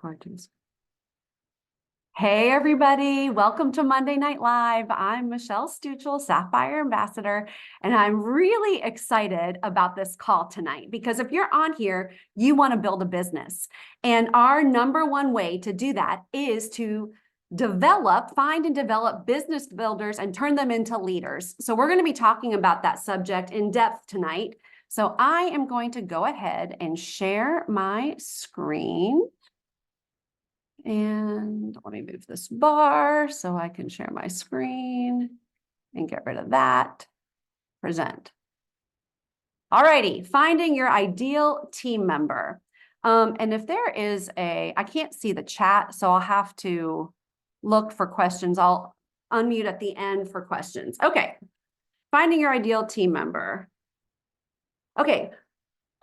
Gorgeous. Hey, everybody. Welcome to Monday Night Live. I'm Michelle Stuchel, Sapphire Ambassador, and I'm really excited about this call tonight because if you're on here, you want to build a business. And our number one way to do that is to find and develop business builders and turn them into leaders. So we're going to be talking about that subject in depth tonight. So I am going to go ahead and share my screen. And let me move this bar so I can share my screen and get rid of that. Present. All righty, finding your ideal team member. And if there is I can't see the chat, so I'll have to look for questions. I'll unmute at the end for questions. Okay, finding your ideal team member. Okay,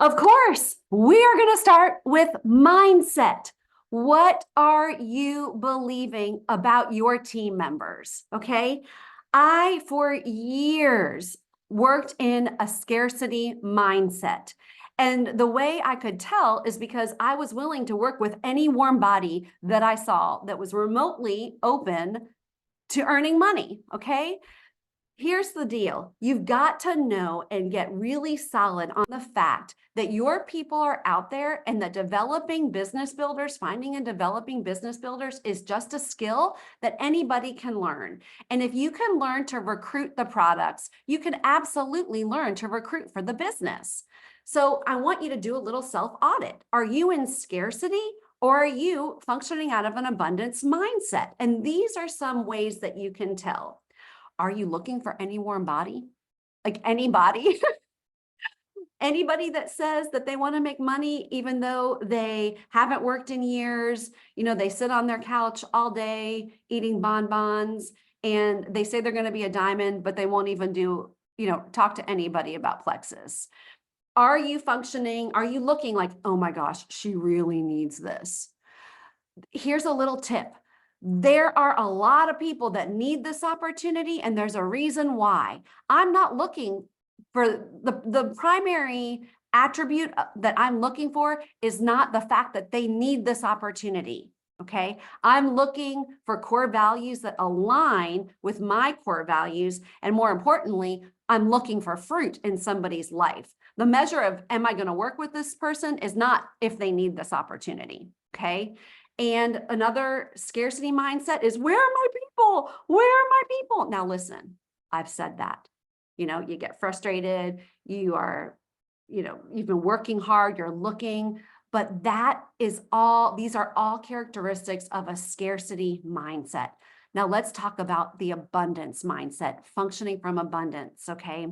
of course, we are going to start with mindset. What are you believing about your team members? Okay. I, for years, worked in a scarcity mindset. And the way I could tell is because I was willing to work with any warm body that I saw that was remotely open to earning money. Okay. Here's the deal. You've got to know and get really solid on the fact that your people are out there and that finding and developing business builders is just a skill that anybody can learn. And if you can learn to recruit the products, you can absolutely learn to recruit for the business. So I want you to do a little self-audit. Are you in scarcity? Or are you functioning out of an abundance mindset? And these are some ways that you can tell. Are you looking for any warm body? Like anybody? Anybody that says that they want to make money even though they haven't worked in years, they sit on their couch all day eating bonbons and they say they're going to be a diamond, but they won't even talk to anybody about plexus. Are you functioning? Are you looking like, oh my gosh, she really needs this? Here's a little tip. There are a lot of people that need this opportunity, and there's a reason why. I'm not looking for the primary attribute that I'm looking for is not the fact that they need this opportunity. Okay. I'm looking for core values that align with my core values. And more importantly, I'm looking for fruit in somebody's life. The measure of, am I going to work with this person is not if they need this opportunity. Okay. And another scarcity mindset is, where are my people? Where are my people? Now, listen, I've said that, you get frustrated. You are, you've been working hard, you're looking, but these are all characteristics of a scarcity mindset. Now let's talk about the abundance mindset, functioning from abundance. Okay.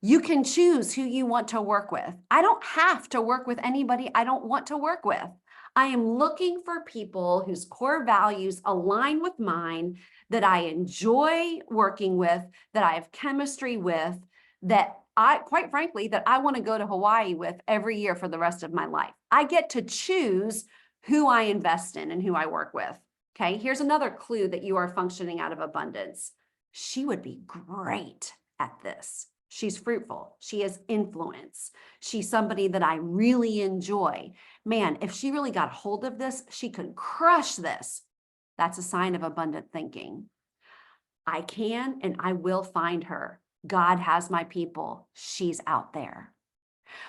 You can choose who you want to work with. I don't have to work with anybody I don't want to work with. I am looking for people whose core values align with mine, that I enjoy working with, that I have chemistry with, that quite frankly, that I want to go to Hawaii with every year for the rest of my life. I get to choose who I invest in and who I work with. Okay, here's another clue that you are functioning out of abundance. She would be great at this. She's fruitful. She has influence. She's somebody that I really enjoy. Man, if she really got hold of this, she could crush this. That's a sign of abundant thinking. I can and I will find her. God has my people. She's out there.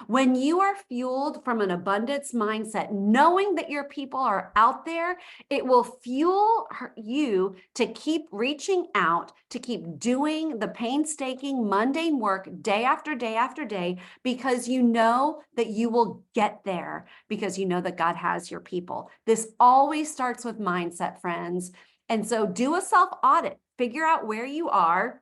When you are fueled from an abundance mindset, knowing that your people are out there, it will fuel you to keep reaching out, to keep doing the painstaking, mundane work day after day after day, because you know that you will get there, because you know that God has your people. This always starts with mindset, friends. And so do a self-audit, figure out where you are,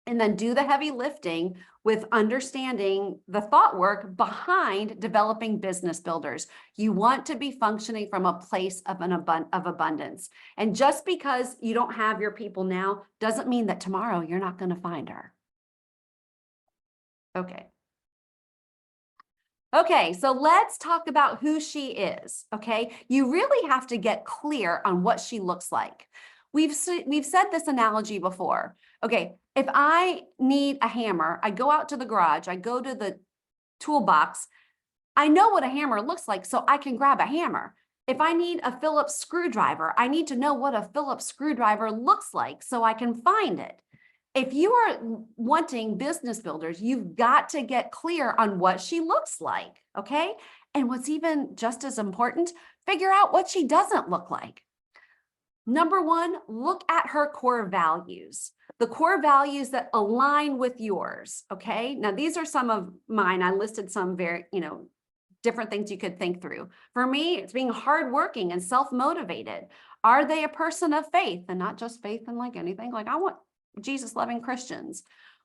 and then do the heavy lifting with understanding the thought work behind developing business builders. You want to be functioning from a place of abundance. And just because you don't have your people now doesn't mean that tomorrow you're not going to find her. Okay. Okay, so let's talk about who she is. Okay, you really have to get clear on what she looks like. We've said this analogy before. Okay, if I need a hammer, I go out to the garage, I go to the toolbox, I know what a hammer looks like, so I can grab a hammer. If I need a Phillips screwdriver, I need to know what a Phillips screwdriver looks like so I can find it. If you are wanting business builders, you've got to get clear on what she looks like, okay? And what's even just as important, figure out what she doesn't look like. Number one, look at her core values, the core values that align with yours, okay? Now, these are some of mine. I listed some very, different things you could think through. For me, it's being hardworking and self-motivated. Are they a person of faith, and not just faith in like anything? Like, I want Jesus-loving Christians.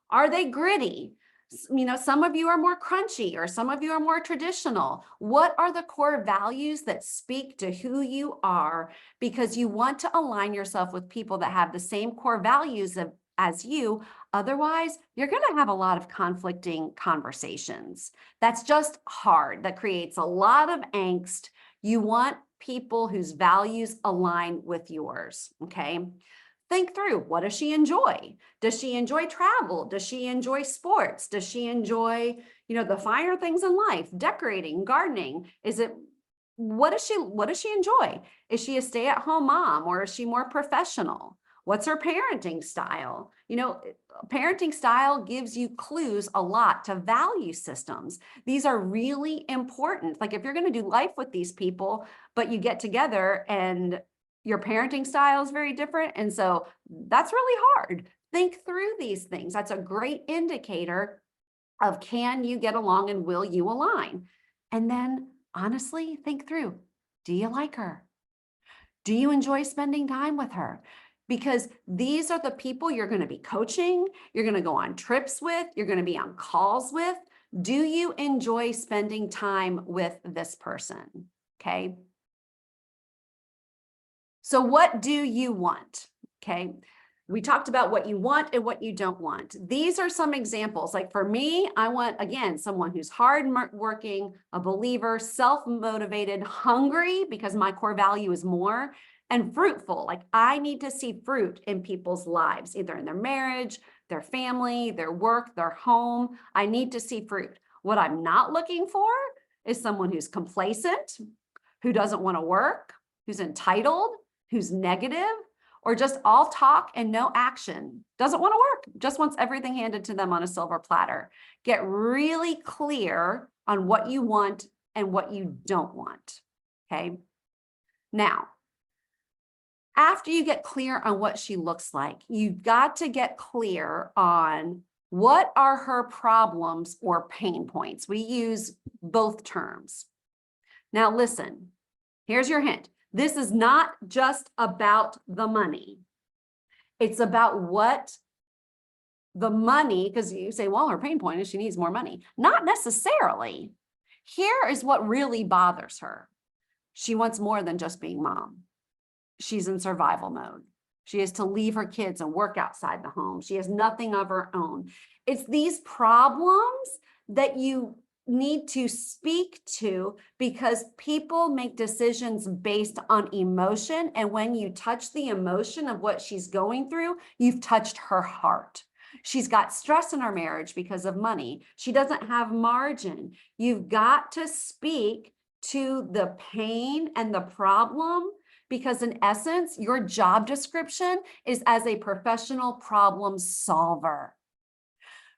Are they gritty? Some of you are more crunchy, or some of you are more traditional. What are the core values that speak to who you are? Because you want to align yourself with people that have the same core values as you. Otherwise, you're going to have a lot of conflicting conversations. That's just hard. That creates a lot of angst. You want people whose values align with yours, okay? Think through, what does she enjoy? Does she enjoy travel? Does she enjoy sports? Does she enjoy, the finer things in life, decorating, gardening? What does she enjoy? Is she a stay-at-home mom, or is she more professional? What's her parenting style? Parenting style gives you clues a lot to value systems. These are really important. Like, if you're going to do life with these people, but you get together and your parenting style is very different, and so that's really hard. Think through these things. That's a great indicator of, can you get along and will you align? And then honestly, think through, do you like her? Do you enjoy spending time with her? Because these are the people you're going to be coaching, you're going to go on trips with, you're going to be on calls with. Do you enjoy spending time with this person? Okay. So what do you want? Okay. We talked about what you want and what you don't want. These are some examples. Like, for me, I want, again, someone who's hardworking, a believer, self-motivated, hungry, because my core value is more, and fruitful. Like, I need to see fruit in people's lives, either in their marriage, their family, their work, their home. I need to see fruit. What I'm not looking for is someone who's complacent, who doesn't want to work, who's entitled, who's negative, or just all talk and no action, doesn't want to work, just wants everything handed to them on a silver platter. Get really clear on what you want and what you don't want, okay? Now, after you get clear on what she looks like, you've got to get clear on what are her problems or pain points. We use both terms. Now, listen, here's your hint. This is not just about the money. It's about what the money, because you say, well, her pain point is she needs more money. Not necessarily. Here is what really bothers her. She wants more than just being mom. She's in survival mode. She has to leave her kids and work outside the home. She has nothing of her own. It's these problems that you need to speak to, because people make decisions based on emotion. And when you touch the emotion of what she's going through, you've touched her heart. She's got stress in her marriage because of money. She doesn't have margin. You've got to speak to the pain and the problem, because in essence, your job description is as a professional problem solver.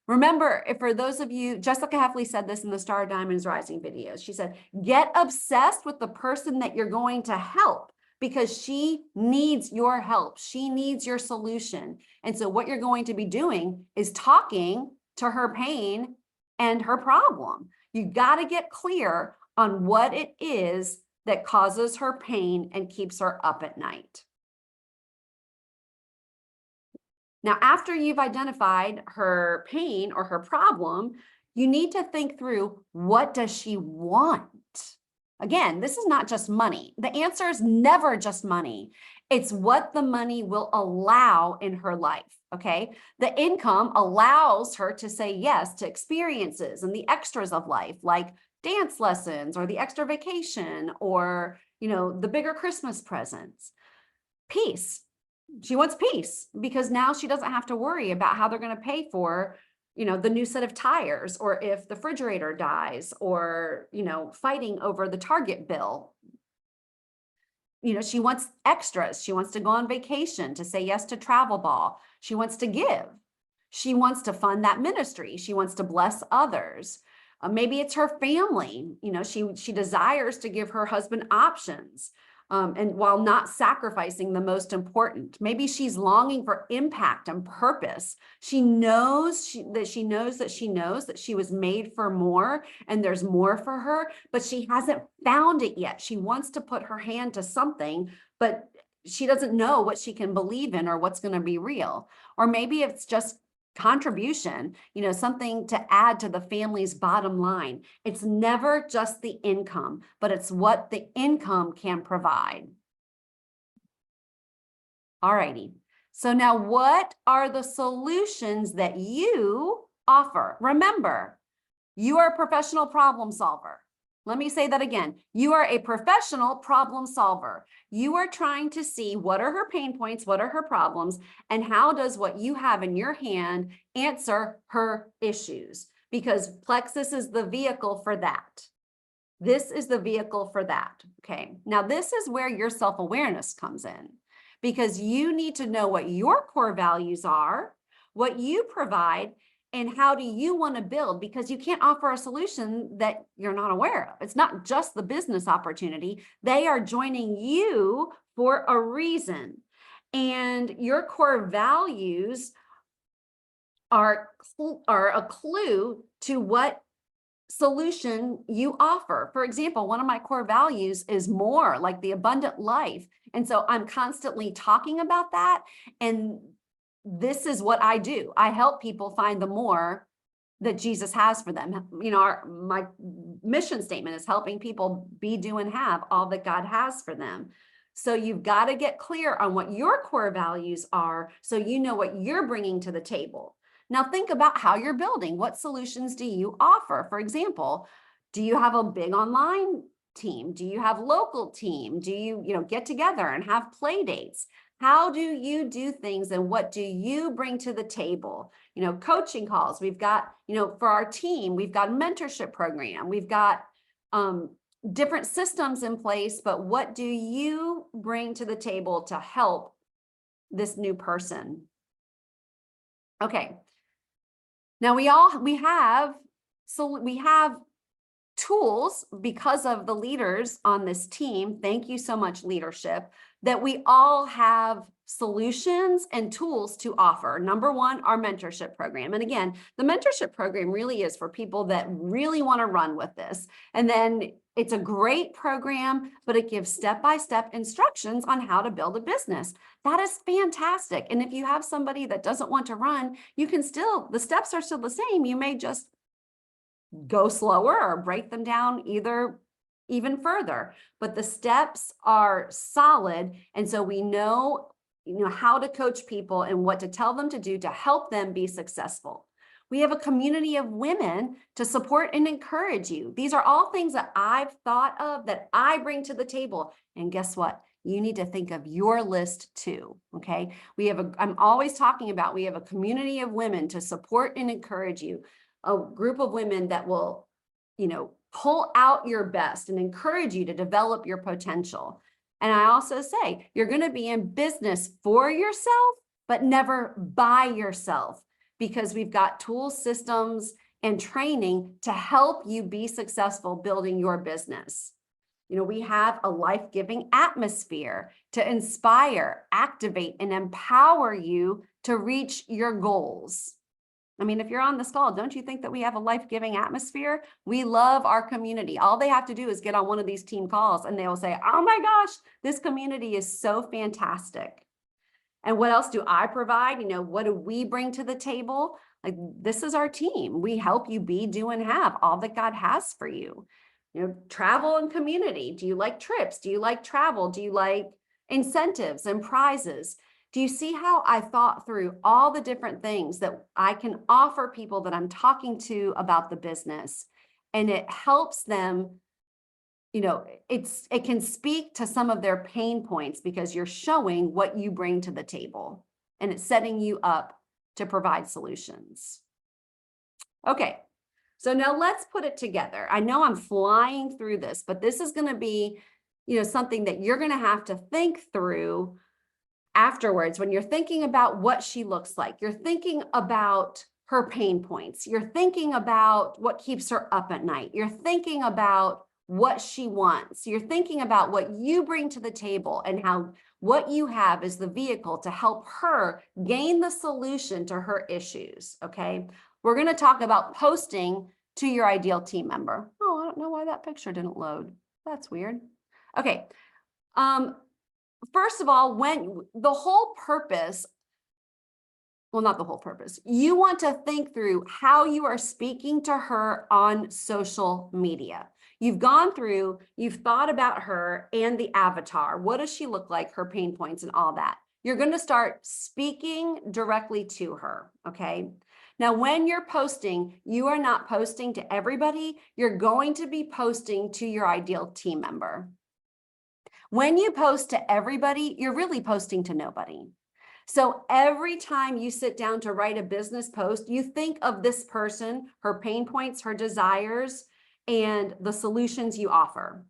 Remember, for those of you, Jessica Heffley said this in the Star of Diamonds Rising videos. She said, get obsessed with the person that you're going to help, because she needs your help. She needs your solution. And so what you're going to be doing is talking to her pain and her problem. You got to get clear on what it is that causes her pain and keeps her up at night. Now, after you've identified her pain or her problem, you need to think through, what does she want? Again, this is not just money. The answer is never just money. It's what the money will allow in her life, okay? The income allows her to say yes to experiences and the extras of life, like dance lessons or the extra vacation, or, the bigger Christmas presents. Peace. She wants peace, because now she doesn't have to worry about how they're going to pay for, the new set of tires, or if the refrigerator dies, or, fighting over the Target bill. she wants extras. She wants to go on vacation, to say yes to travel ball. She wants to give. She wants to fund that ministry. She wants to bless others. Maybe it's her family. She desires to give her husband options. And while not sacrificing the most important, maybe she's longing for impact and purpose. She knows that she was made for more, and there's more for her, but she hasn't found it yet. She wants to put her hand to something, but she doesn't know what she can believe in or what's going to be real. Or maybe it's just contribution, something to add to the family's bottom line. It's never just the income, but it's what the income can provide. All righty. So now what are the solutions that you offer? Remember, you are a professional problem solver. Let me say that again. You are a professional problem solver. You are trying to see what are her pain points, what are her problems, and how does what you have in your hand answer her issues? Because Plexus is the vehicle for that. This is the vehicle for that. Okay. Now, this is where your self-awareness comes in, because you need to know what your core values are, what you provide, and how do you want to build, because you can't offer a solution that you're not aware of. It's not just the business opportunity. They are joining you for a reason. And your core values are a clue to what solution you offer. For example, one of my core values is more, like the abundant life. And so I'm constantly talking about that. And this is what I do. I help people find the more that Jesus has for them. My mission statement is helping people be, do, and have all that God has for them. So you've got to get clear on what your core values are, so you know what you're bringing to the table. Now think about how you're building. What solutions do you offer? For example, do you have a big online team? Do you have local team? Do you, get together and have play dates? How do you do things, and what do you bring to the table? Coaching calls. We've got, for our team, we've got a mentorship program. We've got different systems in place, but what do you bring to the table to help this new person? Okay. Now we have tools because of the leaders on this team. Thank you so much, leadership, that we all have solutions and tools to offer. Number one, our mentorship program. And again, the mentorship program really is for people that really want to run with this. And then it's a great program, but it gives step-by-step instructions on how to build a business. That is fantastic. And if you have somebody that doesn't want to run, you can still, the steps are still the same. You may just go slower or break them down even further, but the steps are solid. And so we know, how to coach people and what to tell them to do to help them be successful. We have a community of women to support and encourage you. These are all things that I've thought of that I bring to the table. And guess what? You need to think of your list too. Okay. I'm always talking about, we have a community of women to support and encourage you, a group of women that will, pull out your best and encourage you to develop your potential. And I also say, you're going to be in business for yourself, but never by yourself, because we've got tools, systems, and training to help you be successful building your business. We have a life-giving atmosphere to inspire, activate, and empower you to reach your goals. I mean, if you're on this call, don't you think that we have a life-giving atmosphere? We love our community. All they have to do is get on one of these team calls and they will say, oh my gosh, this community is so fantastic. And what else do I provide? What do we bring to the table? Like, this is our team. We help you be, do, and have all that God has for you. Travel and community. Do you like trips? Do you like travel? Do you like incentives and prizes? Do you see how I thought through all the different things that I can offer people that I'm talking to about the business? And it helps them, it can speak to some of their pain points because you're showing what you bring to the table, and it's setting you up to provide solutions. Okay, so now let's put it together. I know I'm flying through this, but this is going to be, something that you're going to have to think through afterwards. When you're thinking about what she looks like, you're thinking about her pain points, you're thinking about what keeps her up at night, you're thinking about what she wants, you're thinking about what you bring to the table and how what you have is the vehicle to help her gain the solution to her issues. Okay, we're going to talk about posting to your ideal team member. Oh, I don't know why that picture didn't load. That's weird. Okay. First of all, when the whole purpose, well, not the whole purpose, you want to think through how you are speaking to her on social media. You've gone through, you've thought about her and the avatar. What does she look like, her pain points and all that. You're going to start speaking directly to her, okay? Now, when you're posting, you are not posting to everybody. You're going to be posting to your ideal team member. When you post to everybody, you're really posting to nobody. So every time you sit down to write a business post, you think of this person, her pain points, her desires, and the solutions you offer.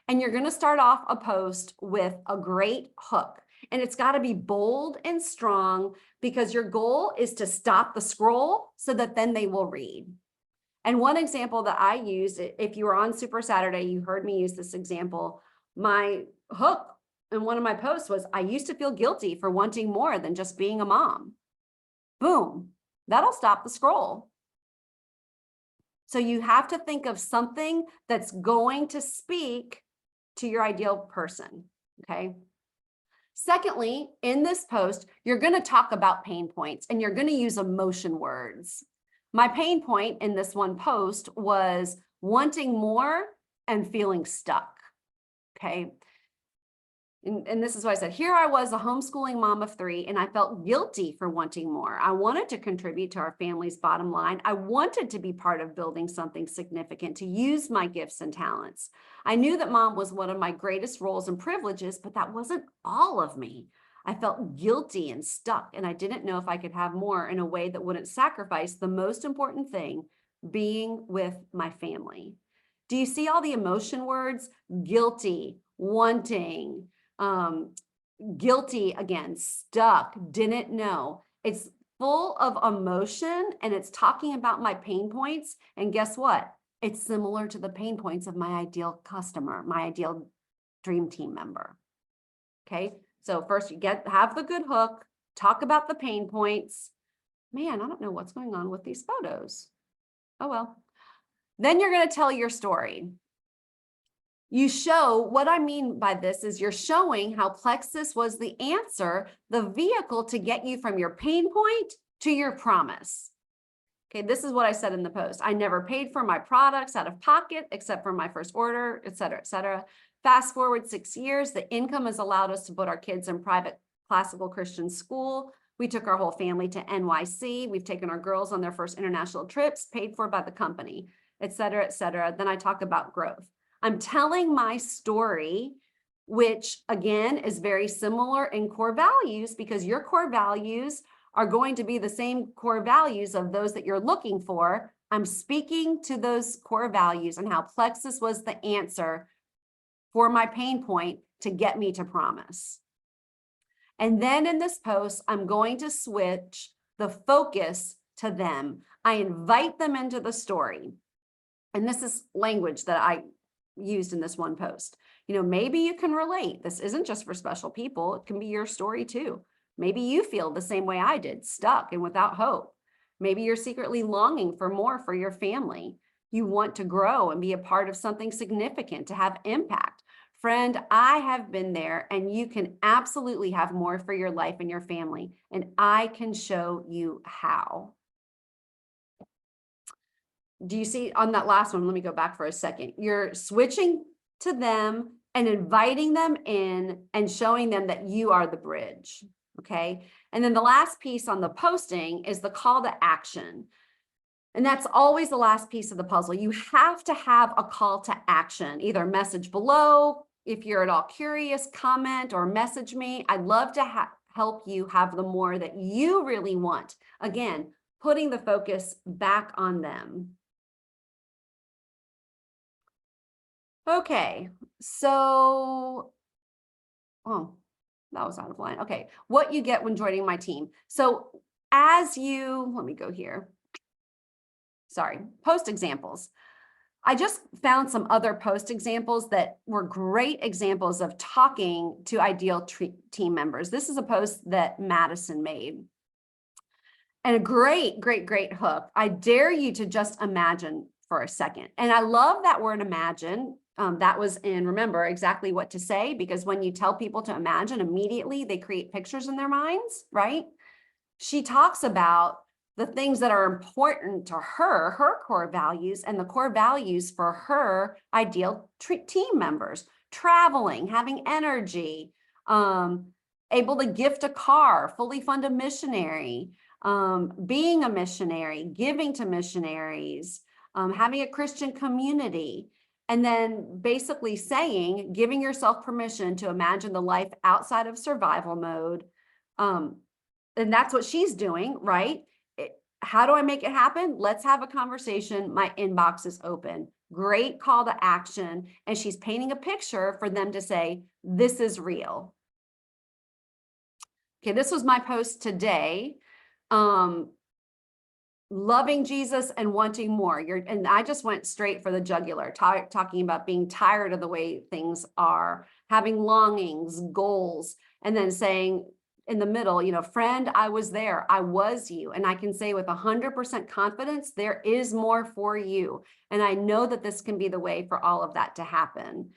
And you're going to start off a post with a great hook. And it's got to be bold and strong because your goal is to stop the scroll so that then they will read. And one example that I used, if you were on Super Saturday, you heard me use this example. My hook in one of my posts was, I used to feel guilty for wanting more than just being a mom. Boom, that'll stop the scroll. So you have to think of something that's going to speak to your ideal person, okay? Secondly, in this post, you're going to talk about pain points and you're going to use emotion words. My pain point in this one post was wanting more and feeling stuck, okay? And this is what I said. Here I was, a homeschooling mom of 3, and I felt guilty for wanting more. I wanted to contribute to our family's bottom line. I wanted to be part of building something significant, to use my gifts and talents. I knew that mom was one of my greatest roles and privileges, but that wasn't all of me. I felt guilty and stuck, and I didn't know if I could have more in a way that wouldn't sacrifice the most important thing, being with my family. Do you see all the emotion words? Guilty, wanting, guilty again, stuck, didn't know. It's full of emotion and it's talking about my pain points. And guess what? It's similar to the pain points of my ideal customer, my ideal dream team member. Okay. So first you have the good hook, talk about the pain points. Man, I don't know what's going on with these photos. Oh, well. Then you're going to tell your story. You show, what I mean by this is you're showing how Plexus was the answer, the vehicle to get you from your pain point to your promise. Okay, this is what I said in the post. I never paid for my products out of pocket, except for my first order, et cetera, et cetera. Fast forward 6 years, the income has allowed us to put our kids in private classical Christian school. We took our whole family to NYC. We've taken our girls on their first international trips, paid for by the company, et cetera, et cetera. Then I talk about growth. I'm telling my story, which again is very similar in core values, because your core values are going to be the same core values of those that you're looking for. I'm speaking to those core values and how Plexus was the answer for my pain point to get me to promise. And then in this post, I'm going to switch the focus to them. I invite them into the story. And this is language that I used in this one post. Maybe you can relate. This isn't just for special people. It can be your story too. Maybe you feel the same way I did, stuck and without hope. Maybe you're secretly longing for more for your family. You want to grow and be a part of something significant, to have impact. Friend, I have been there, and you can absolutely have more for your life and your family, and I can show you how. Do you see on that last one? Let me go back for a second. You're switching to them and inviting them in and showing them that you are the bridge. Okay. And then the last piece on the posting is the call to action. And that's always the last piece of the puzzle. You have to have a call to action, either message below. If you're at all curious, comment or message me. I'd love to help you have the more that you really want. Again, putting the focus back on them. Okay, so, oh, that was out of line. Okay, what you get when joining my team. So let me go here. Sorry, post examples. I just found some other post examples that were great examples of talking to ideal team members. This is a post that Madison made. And a great, great, great hook. I dare you to just imagine for a second. And I love that word imagine. That was in Remember Exactly What to Say, because when you tell people to imagine, immediately they create pictures in their minds, right? She talks about the things that are important to her core values, and the core values for her ideal team members: traveling, having energy, able to gift a car, fully fund a missionary, being a missionary, giving to missionaries, having a Christian community. And then basically saying, giving yourself permission to imagine the life outside of survival mode. And that's what she's doing, right? How do I make it happen? Let's have a conversation. My inbox is open. Great call to action. And she's painting a picture for them to say, this is real. Okay, this was my post today. Loving Jesus and wanting more. And I just went straight for the jugular, talking about being tired of the way things are, having longings, goals, and then saying in the middle, friend, I was there, I was you. And I can say with 100% confidence, there is more for you. And I know that this can be the way for all of that to happen.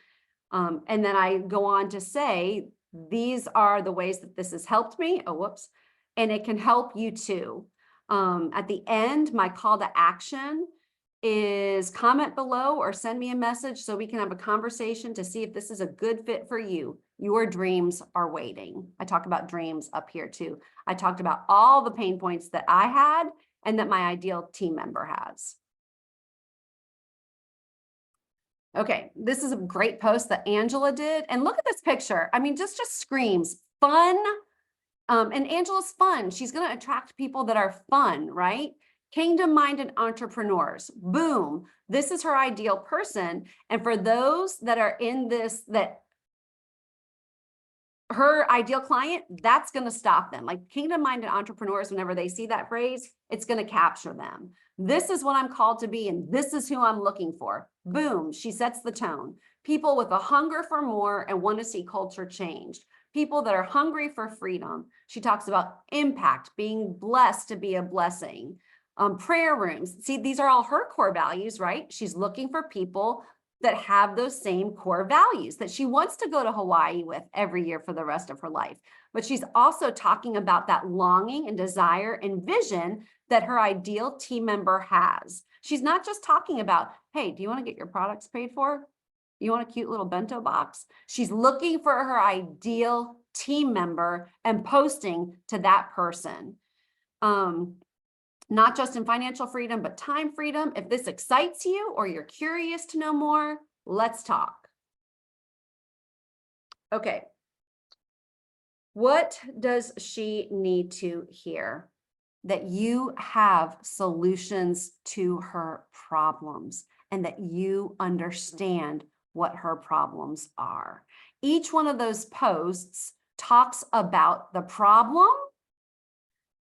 And then I go on to say, these are the ways that this has helped me. Oh, whoops. And it can help you too. At the end, my call to action is comment below or send me a message so we can have a conversation to see if this is a good fit for you. Your dreams are waiting. I talk about dreams up here too. I talked about all the pain points that I had and that my ideal team member has. Okay, this is a great post that Angela did. And look at this picture. I mean, just screams fun. And Angela's fun. She's going to attract people that are fun, right? Kingdom-minded entrepreneurs. Boom. This is her ideal person. And for those that are in this, that her ideal client, that's going to stop them. Like kingdom-minded entrepreneurs, whenever they see that phrase, it's going to capture them. This is what I'm called to be, and this is who I'm looking for. Boom. She sets the tone. People with a hunger for more and want to see culture changed. People that are hungry for freedom. She talks about impact, being blessed to be a blessing. Prayer rooms. See, these are all her core values, right? She's looking for people that have those same core values that she wants to go to Hawaii with every year for the rest of her life. But she's also talking about that longing and desire and vision that her ideal team member has. She's not just talking about, hey, do you want to get your products paid for? You want a cute little bento box? She's looking for her ideal team member and posting to that person. Not just in financial freedom, but time freedom. If this excites you or you're curious to know more, let's talk. Okay. What does she need to hear? That you have solutions to her problems and that you understand what her problems are. Each one of those posts talks about the problem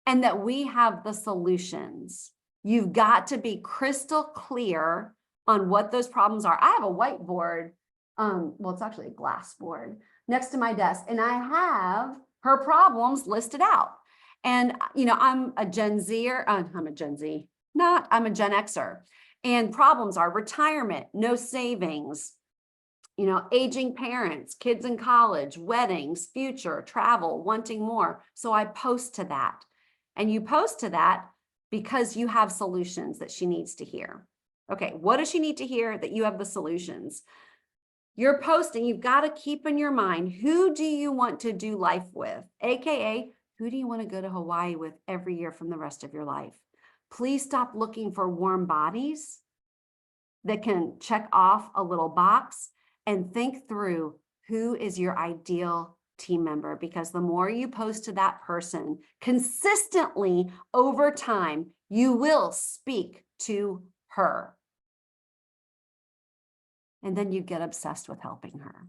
and that we have the solutions. You've got to be crystal clear on what those problems are. I have a whiteboard, well, it's actually a glass board next to my desk, and I have her problems listed out. And, I'm a Gen Zer, I'm a Gen Xer. And problems are retirement, no savings, aging parents, kids in college, weddings, future, travel, wanting more. So I post to that. And you post to that because you have solutions that she needs to hear. Okay, what does she need to hear? That you have the solutions. You're posting, you've got to keep in your mind, who do you want to do life with? AKA, who do you want to go to Hawaii with every year from the rest of your life? Please stop looking for warm bodies that can check off a little box and think through who is your ideal team member, because the more you post to that person consistently over time, you will speak to her. And then you get obsessed with helping her.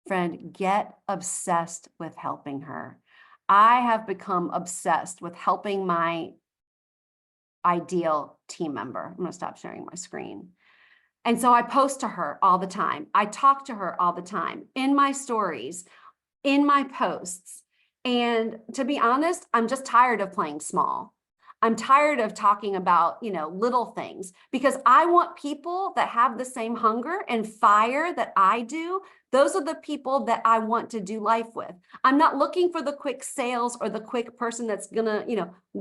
Friend, get obsessed with helping her. I have become obsessed with helping my ideal team member. I'm going to stop sharing my screen. And so I post to her all the time. I talk to her all the time in my stories, in my posts. And to be honest, I'm just tired of playing small. I'm tired of talking about, little things, because I want people that have the same hunger and fire that I do. Those are the people that I want to do life with. I'm not looking for the quick sales or the quick person that's gonna,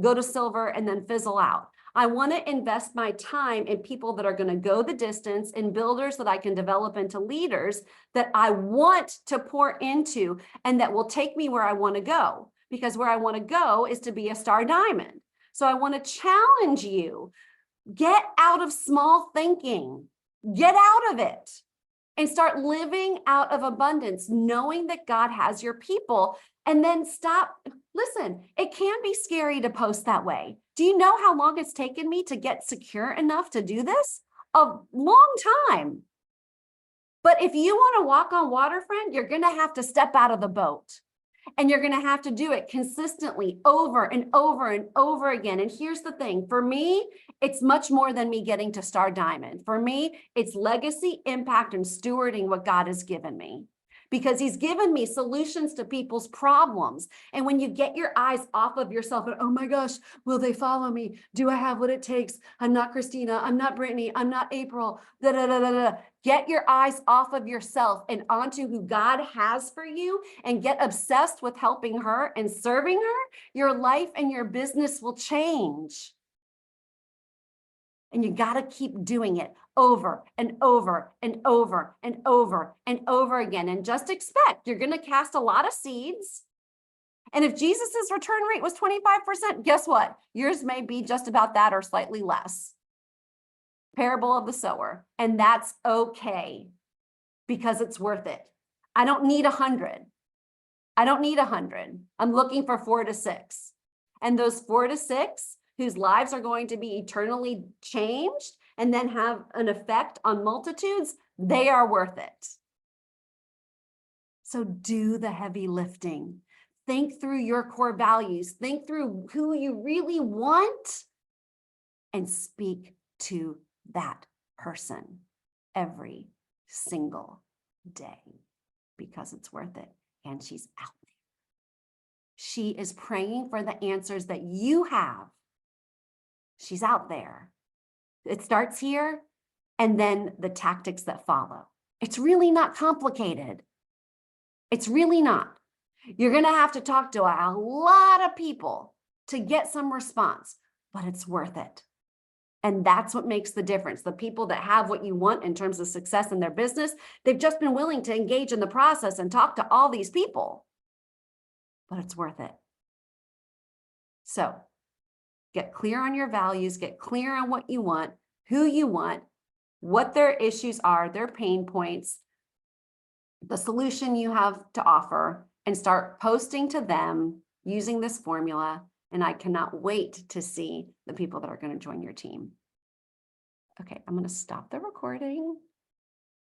go to silver and then fizzle out. I want to invest my time in people that are going to go the distance, in builders that I can develop into leaders that I want to pour into and that will take me where I want to go, because where I want to go is to be a star diamond. So I want to challenge you, get out of small thinking, get out of it and start living out of abundance, knowing that God has your people. And then stop. Listen, it can be scary to post that way. Do you know how long it's taken me to get secure enough to do this? A long time. But if you want to walk on water, friend, you're going to have to step out of the boat. And you're going to have to do it consistently over and over and over again. And here's the thing, for me, it's much more than me getting to Star Diamond. For me, it's legacy, impact, and stewarding what God has given me, because he's given me solutions to people's problems. And when you get your eyes off of yourself and, oh my gosh, will they follow me? Do I have what it takes? I'm not Christina. I'm not Brittany. I'm not April. Da, da, da, da, da. Get your eyes off of yourself and onto who God has for you, and get obsessed with helping her and serving her. Your life and your business will change. And you got to keep doing it over and over and over and over and over again. And just expect you're going to cast a lot of seeds. And if Jesus's return rate was 25%, guess what? Yours may be just about that or slightly less. Parable of the sower. And that's okay, because it's worth it. I don't need 100. I don't need 100. I'm looking for 4 to 6. And those 4 to 6 whose lives are going to be eternally changed and then have an effect on multitudes, they are worth it. So do the heavy lifting. Think through your core values. Think through who you really want and speak to that person every single day, because it's worth it. And she's out there. She is praying for the answers that you have. She's out there. It starts here, and then the tactics that follow. It's really not complicated. It's really not. You're going to have to talk to a lot of people to get some response, but it's worth it. And that's what makes the difference. The people that have what you want in terms of success in their business, they've just been willing to engage in the process and talk to all these people, but it's worth it. So get clear on your values, get clear on what you want, who you want, what their issues are, their pain points, the solution you have to offer, and start posting to them using this formula. And I cannot wait to see the people that are going to join your team. Okay, I'm going to stop the recording.